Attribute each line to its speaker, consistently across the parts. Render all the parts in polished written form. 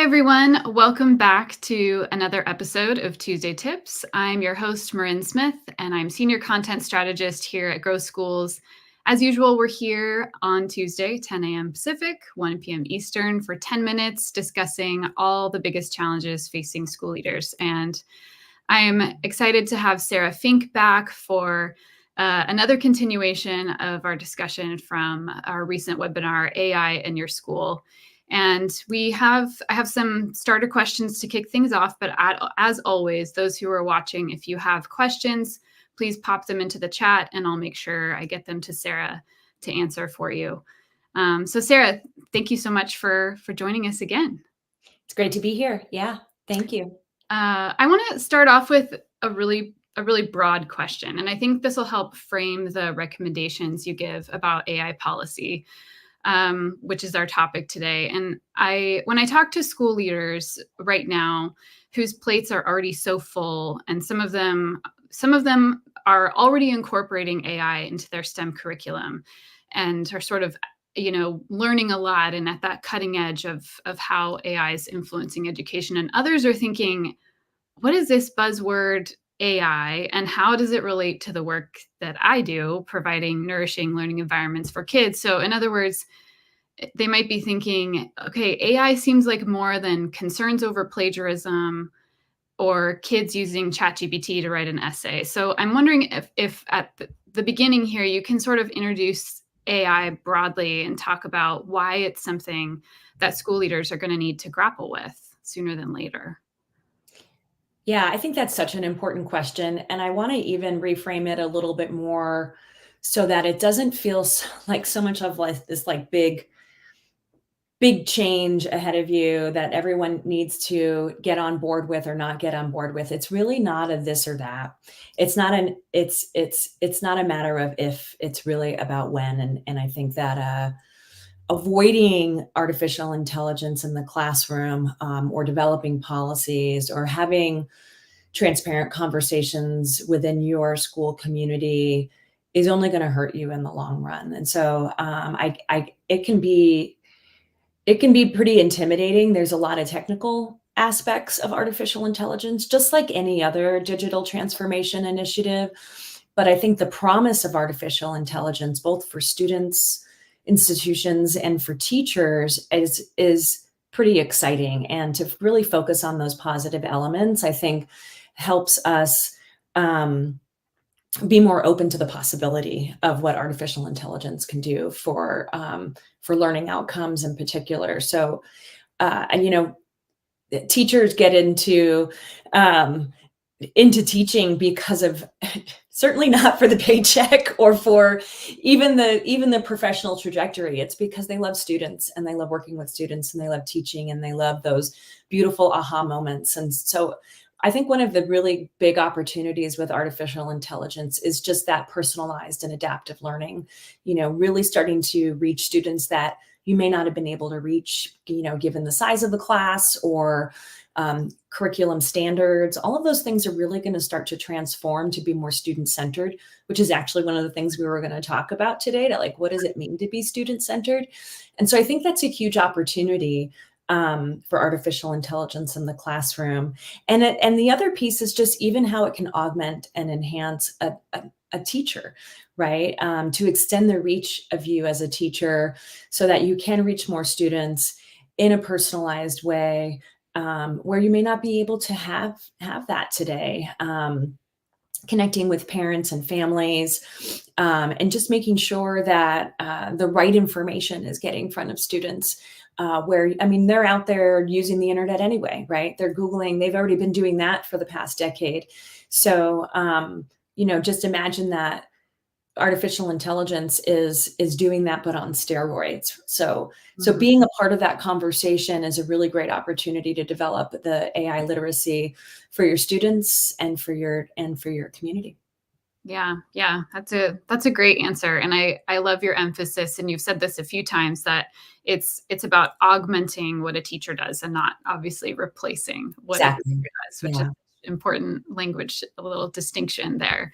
Speaker 1: Hi, everyone. Welcome back to another episode of Tuesday Tips. I'm your host, Marin Smith, and I'm Senior Content Strategist here at Grow Schools. As usual, we're here on Tuesday, 10 a.m. Pacific, 1 p.m. Eastern, for 10 minutes discussing all the biggest challenges facing school leaders. And I'm excited to have Sarah Fink back for another continuation of our discussion from our recent webinar, AI in Your School. And I have some starter questions to kick things off, but as always, those who are watching, if you have questions, please pop them into the chat and I'll make sure I get them to Sarah to answer for you. So Sarah, thank you so much for joining us again.
Speaker 2: It's great to be here. Yeah, thank you.
Speaker 1: I want to start off with a really broad question, and I think this will help frame the recommendations you give about AI policy, which is our topic today. And when I talk to school leaders right now whose plates are already so full, and some of them are already incorporating AI into their STEM curriculum and are sort of learning a lot and at that cutting edge of how AI is influencing education. And others are thinking, what is this buzzword AI and how does it relate to the work that I do, providing nourishing learning environments for kids? So in other words, they might be thinking, okay, AI seems like more than concerns over plagiarism or kids using ChatGPT to write an essay. So I'm wondering if at the beginning here, you can sort of introduce AI broadly and talk about why it's something that school leaders are going to need to grapple with sooner than later.
Speaker 2: Yeah, I think that's such an important question. And I want to even reframe it a little bit more so that it doesn't feel like so much of like this like big change ahead of you that everyone needs to get on board with or not get on board with. It's really not a this or that. It's not a matter of if, it's really about when. And I think that avoiding artificial intelligence in the classroom, or developing policies or having transparent conversations within your school community is only going to hurt you in the long run. And so it can be pretty intimidating. There's a lot of technical aspects of artificial intelligence, just like any other digital transformation initiative. But I think the promise of artificial intelligence, both for students, institutions, and for teachers, is pretty exciting. And to really focus on those positive elements, I think helps us be more open to the possibility of what artificial intelligence can do for learning outcomes in particular. So, teachers get into teaching because of certainly not for the paycheck or for even the professional trajectory. It's because they love students and they love working with students and they love teaching and they love those beautiful aha moments. And so I think one of the really big opportunities with artificial intelligence is just that personalized and adaptive learning, really starting to reach students that you may not have been able to reach, given the size of the class or curriculum standards. All of those things are really going to start to transform to be more student-centered, which is actually one of the things we were going to talk about today, to like, what does it mean to be student-centered? And so I think that's a huge opportunity for artificial intelligence in the classroom. And the other piece is just even how it can augment and enhance a teacher, right? To extend the reach of you as a teacher so that you can reach more students in a personalized way, where you may not be able to have that today. Connecting with parents and families, and just making sure that the right information is getting in front of students. They're out there using the internet anyway, right? They're Googling, they've already been doing that for the past decade. So, just imagine that artificial intelligence is doing that, but on steroids. So being a part of that conversation is a really great opportunity to develop the AI literacy for your students and for your community.
Speaker 1: Yeah, that's a great answer. And I love your emphasis, and you've said this a few times, that it's about augmenting what a teacher does and not obviously replacing what
Speaker 2: Exactly.
Speaker 1: a teacher does, which is important language, a little distinction there.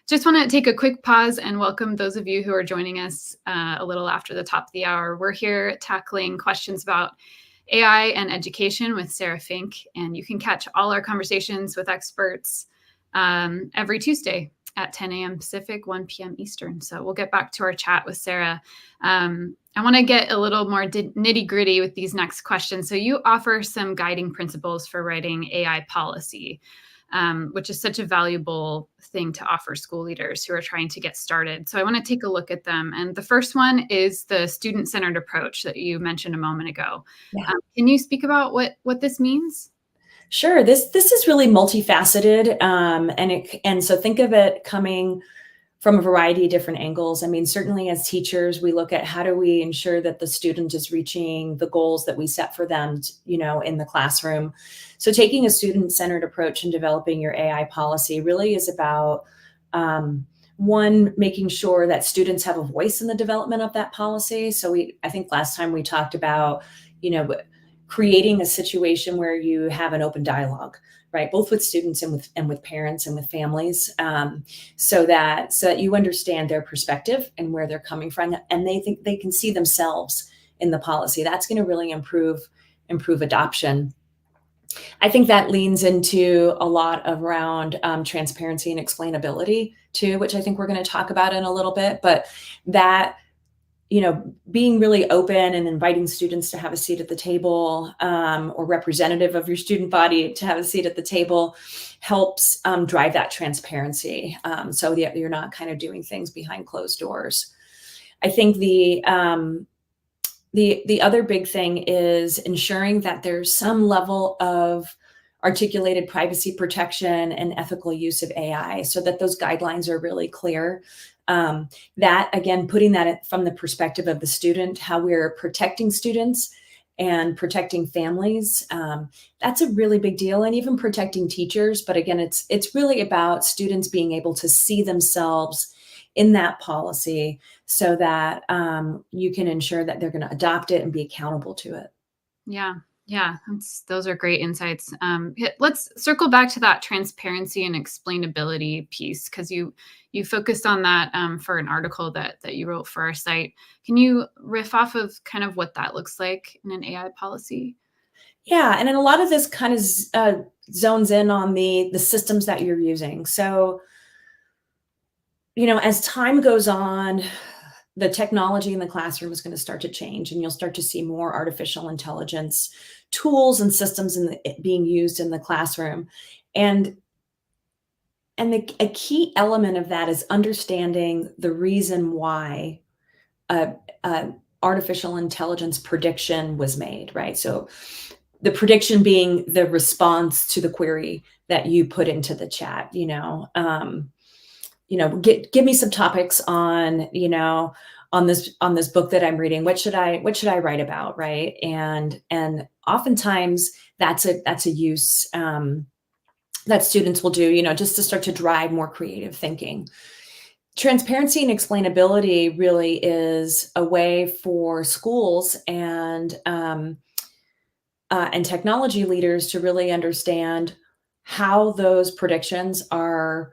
Speaker 1: Just want to take a quick pause and welcome those of you who are joining us a little after the top of the hour. We're here tackling questions about AI and Education with Sarah Fink. And you can catch all our conversations with experts every Tuesday at 10 a.m. Pacific, 1 p.m. Eastern. So we'll get back to our chat with Sarah. I want to get a little more nitty gritty with these next questions. So you offer some guiding principles for writing AI policy, which is such a valuable thing to offer school leaders who are trying to get started. So I want to take a look at them. And the first one is the student-centered approach that you mentioned a moment ago.
Speaker 2: Yeah.
Speaker 1: Can you speak about what this means?
Speaker 2: Sure. This is really multifaceted, and so think of it coming from a variety of different angles. I mean, certainly as teachers, we look at how do we ensure that the student is reaching the goals that we set for them, in the classroom. So taking a student-centered approach and developing your AI policy really is about one, making sure that students have a voice in the development of that policy. So I think last time we talked about, creating a situation where you have an open dialogue, right? Both with students and with parents and with families, so that you understand their perspective and where they're coming from, and they think they can see themselves in the policy. That's going to really improve adoption. I think that leans into a lot around transparency and explainability too, which I think we're going to talk about in a little bit, but that, being really open and inviting students to have a seat at the table, or representative of your student body to have a seat at the table, helps drive that transparency, so that you're not kind of doing things behind closed doors. I think the other big thing is ensuring that there's some level of articulated privacy protection and ethical use of AI, so that those guidelines are really clear. That, again, putting that from the perspective of the student, how we're protecting students and protecting families, that's a really big deal, and even protecting teachers. But again, it's really about students being able to see themselves in that policy, so that you can ensure that they're going to adopt it and be accountable to it.
Speaker 1: Yeah, those are great insights. Let's circle back to that transparency and explainability piece, because you focused on that for an article that you wrote for our site. Can you riff off of kind of what that looks like in an AI policy?
Speaker 2: Yeah, and then a lot of this kind of zones in on the systems that you're using. So, as time goes on, the technology in the classroom is going to start to change, and you'll start to see more artificial intelligence tools and systems being used in the classroom. And a key element of that is understanding the reason why artificial intelligence prediction was made, right? So the prediction being the response to the query that you put into the chat. Give me some topics on this book that I'm reading. What should I write about, right? And oftentimes that's a use that students will do, just to start to drive more creative thinking. Transparency and explainability really is a way for schools and technology leaders to really understand how those predictions are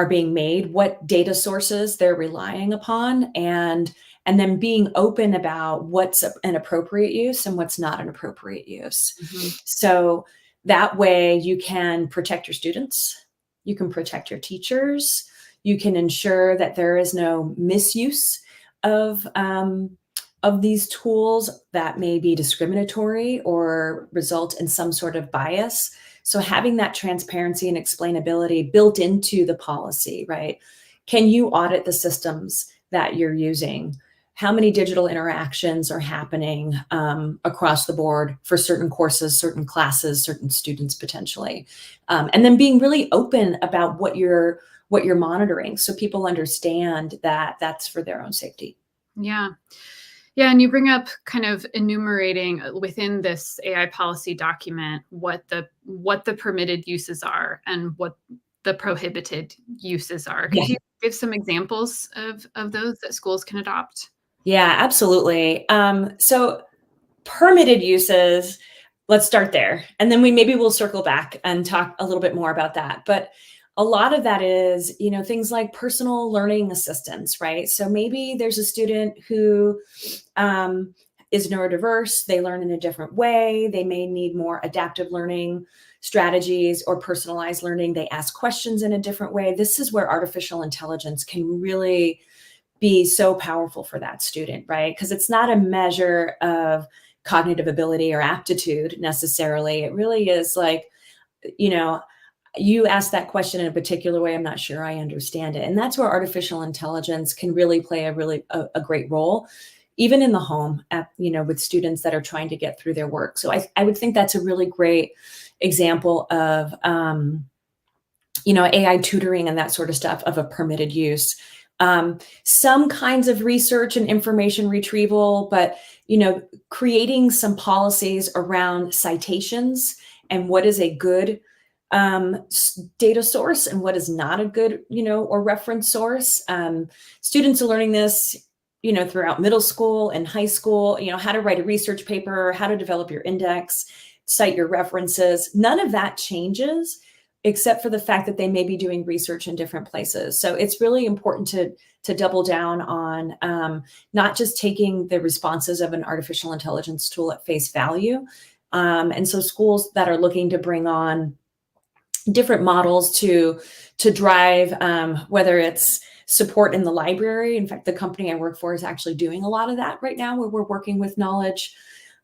Speaker 2: being made, what data sources they're relying upon, and then being open about what's an appropriate use and what's not an appropriate use.
Speaker 1: Mm-hmm.
Speaker 2: So that way you can protect your students, you can protect your teachers, you can ensure that there is no misuse of these tools that may be discriminatory or result in some sort of bias. So having that transparency and explainability built into the policy, right? Can you audit the systems that you're using? How many digital interactions are happening across the board for certain courses, certain classes, certain students potentially? And then being really open about what you're monitoring, so people understand that that's for their own safety.
Speaker 1: Yeah. Yeah, and you bring up kind of enumerating within this AI policy document what the permitted uses are and what the prohibited uses are. Could you give some examples of those that schools can adopt?
Speaker 2: Yeah, absolutely. So permitted uses, let's start there. And then we'll circle back and talk a little bit more about that. But a lot of that is, things like personal learning assistance, right? So maybe there's a student who is neurodiverse. They learn in a different way. They may need more adaptive learning strategies or personalized learning. They ask questions in a different way. This is where artificial intelligence can really be so powerful for that student, right? Because it's not a measure of cognitive ability or aptitude necessarily. It really is like, you know, you asked that question in a particular way. I'm not sure I understand it. And that's where artificial intelligence can really play a great role, even in the home, with students that are trying to get through their work. So I would think that's a really great example of, AI tutoring and that sort of stuff of a permitted use. Some kinds of research and information retrieval, but, creating some policies around citations and what is a good data source and what is not a good, or reference source. Students are learning this, throughout middle school and high school, how to write a research paper, how to develop your index, cite your references. None of that changes except for the fact that they may be doing research in different places. So it's really important to double down on not just taking the responses of an artificial intelligence tool at face value. And so schools that are looking to bring on different models to drive, whether it's support in the library. In fact, the company I work for is actually doing a lot of that right now, where we're working with knowledge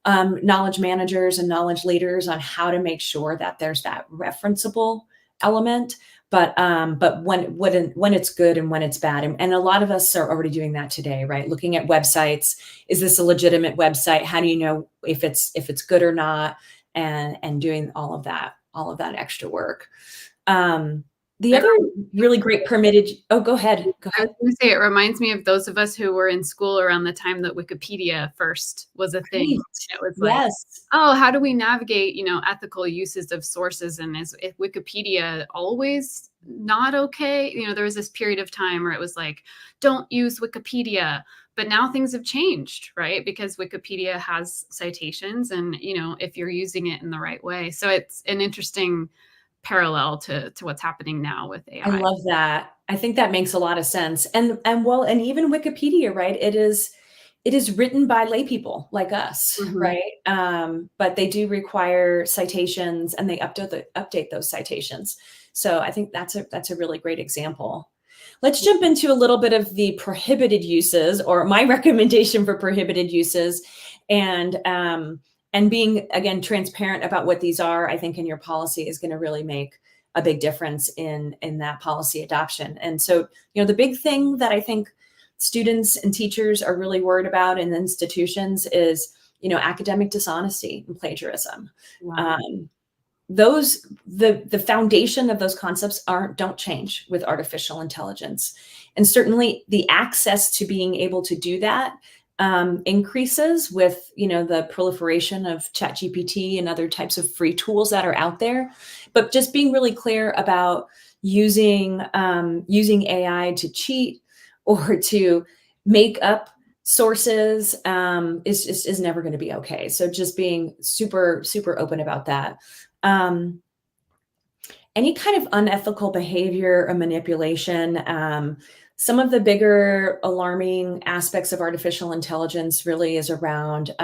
Speaker 2: managers and knowledge leaders on how to make sure that there's that referenceable element, but when it's good and when it's bad. And a lot of us are already doing that today, right? Looking at websites. Is this a legitimate website? How do you know if it's good or not? And doing all of that extra work. The other really great permitted, go ahead.
Speaker 1: I was going to say, it reminds me of those of us who were in school around the time that Wikipedia first was a thing. It was like,
Speaker 2: yes.
Speaker 1: Oh, how do we navigate, ethical uses of sources? And is Wikipedia always not okay? There was this period of time where it was like, don't use Wikipedia. But now things have changed, right? Because Wikipedia has citations and, if you're using it in the right way. So it's an interesting parallel to what's happening now with AI.
Speaker 2: I love that. I think that makes a lot of sense. And even Wikipedia, right? It is written by lay people like us, right? But they do require citations, and they update those citations. So I think that's a really great example. Let's jump into a little bit of the prohibited uses, or my recommendation for prohibited uses, and being, again, transparent about what these are. I think in your policy is going to really make a big difference in that policy adoption. And so, the big thing that I think students and teachers are really worried about in institutions is, academic dishonesty and plagiarism.
Speaker 1: Wow.
Speaker 2: The foundation of those concepts don't change with artificial intelligence. And certainly the access to being able to do that increases with, the proliferation of ChatGPT and other types of free tools that are out there. But just being really clear about using AI to cheat or to make up sources is never going to be okay. So just being super, super open about that. Any kind of unethical behavior or manipulation. Some of the bigger alarming aspects of artificial intelligence really is around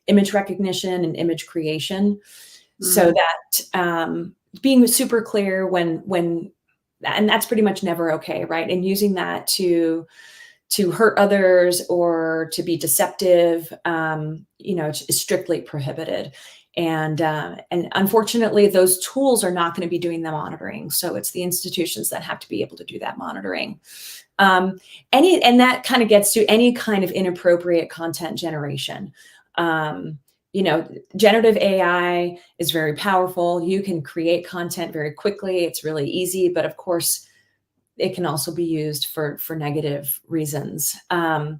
Speaker 2: image recognition and image creation. So that being super clear when, and that's pretty much never okay, right? And using that to hurt others or to be deceptive, is strictly prohibited. And unfortunately, those tools are not going to be doing the monitoring. So it's the institutions that have to be able to do that monitoring. And that kind of gets to any kind of inappropriate content generation. Generative AI is very powerful. You can create content very quickly. It's really easy, but of course, it can also be used for negative reasons. And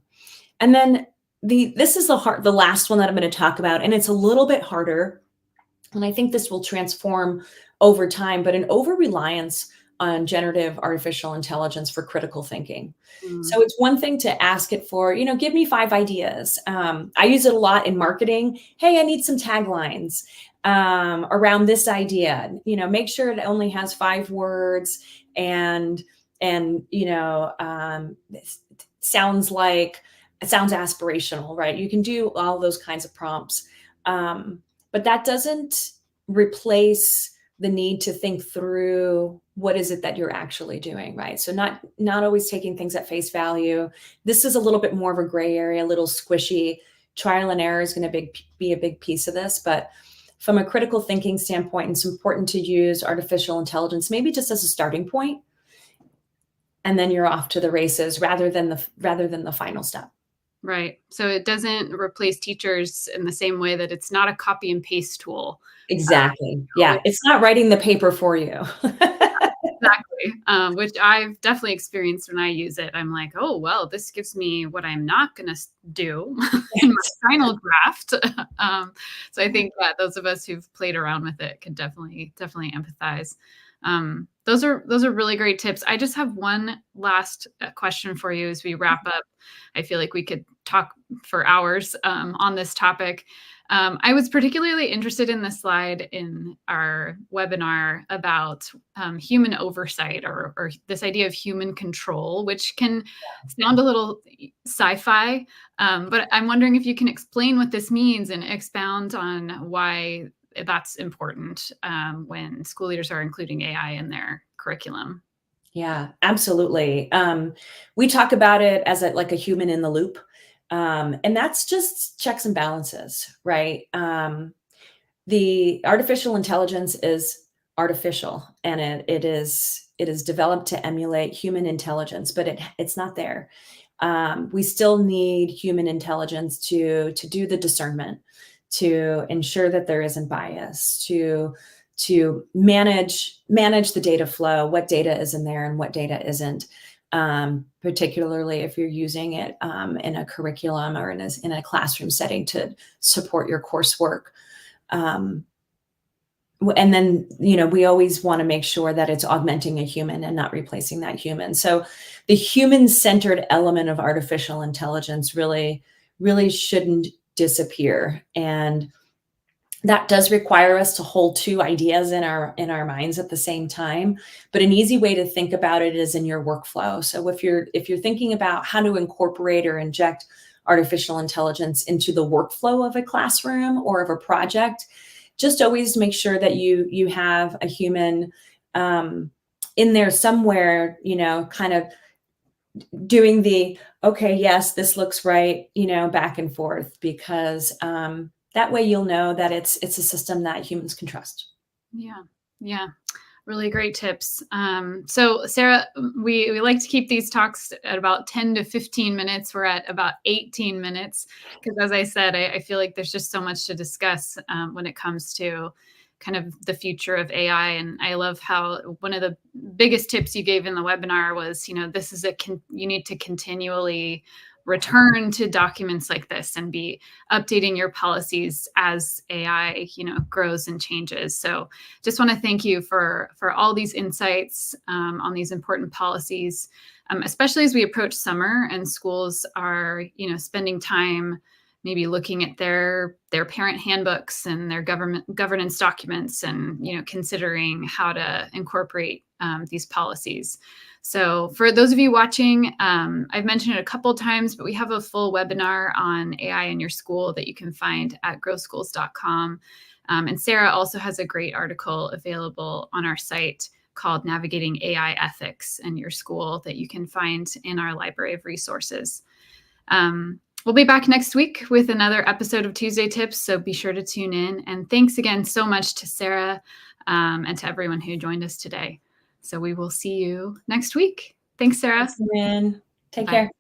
Speaker 2: then this is the last one that I'm going to talk about, and it's a little bit harder. And I think this will transform over time, but an over-reliance on generative artificial intelligence for critical thinking. So it's one thing to ask it for, give me 5 ideas. I use it a lot in marketing. Hey, I need some taglines around this idea. Make sure it only has 5 words and sounds like it sounds aspirational, right? You can do all those kinds of prompts. But that doesn't replace the need to think through what is it that you're actually doing, right? So not always taking things at face value. This is a little bit more of a gray area, a little squishy. Trial and error is going to be a big piece of this, but from a critical thinking standpoint, it's important to use artificial intelligence, maybe just as a starting point, and then you're off to the races rather than the final step.
Speaker 1: Right. So it doesn't replace teachers in the same way that it's not a copy and paste tool.
Speaker 2: Exactly.
Speaker 1: Which
Speaker 2: Yeah, it's not writing the paper for you.
Speaker 1: exactly, which I've definitely experienced when I use it. I'm like, "Oh, well, this gives me what I'm not gonna do in my final draft." So I think that those of us who've played around with it can definitely empathize. Those are really great tips. I just have one last question for you as we wrap up. I feel like we could talk for hours on this topic. I was particularly interested in the slide in our webinar about human oversight or this idea of human control, which can sound a little sci-fi, but I'm wondering if you can explain what this means and expound on why that's important when school leaders are including AI in their curriculum.
Speaker 2: Yeah, absolutely. We talk about it as like a human in the loop. And that's just checks and balances, right? The artificial intelligence is artificial, and it is developed to emulate human intelligence, but it's not there. We still need human intelligence to do the discernment, to ensure that there isn't bias, to manage the data flow, what data is in there and what data isn't. Particularly if you're using it in a curriculum or in a classroom setting to support your coursework. And then, we always want to make sure that it's augmenting a human and not replacing that human. So the human-centered element of artificial intelligence really, really shouldn't disappear. And that does require us to hold two ideas in our minds at the same time. But an easy way to think about it is in your workflow. So if you're thinking about how to incorporate or inject artificial intelligence into the workflow of a classroom or of a project, just always make sure that you have a human in there somewhere, kind of doing the, okay, yes, this looks right, back and forth, because that way you'll know that it's a system that humans can trust.
Speaker 1: Yeah. Really great tips. So Sarah, we like to keep these talks at about 10 to 15 minutes. We're at about 18 minutes because, as I said, I feel like there's just so much to discuss when it comes to kind of the future of AI. And I love how one of the biggest tips you gave in the webinar was, this is you need to continually return to documents like this and be updating your policies as AI, grows and changes. So just want to thank you for all these insights on these important policies, especially as we approach summer and schools are, spending time maybe looking at their parent handbooks and their governance documents and, considering how to incorporate these policies. So for those of you watching, I've mentioned it a couple of times, but we have a full webinar on AI in your school that you can find at growschools.com. And Sarah also has a great article available on our site called Navigating AI Ethics in Your School that you can find in our library of resources. We'll be back next week with another episode of Tuesday Tips, so be sure to tune in. And thanks again so much to Sarah and to everyone who joined us today. So we will see you next week. Thanks, Sarah.
Speaker 2: Thanks, Lynn. Take
Speaker 1: Bye.
Speaker 2: care.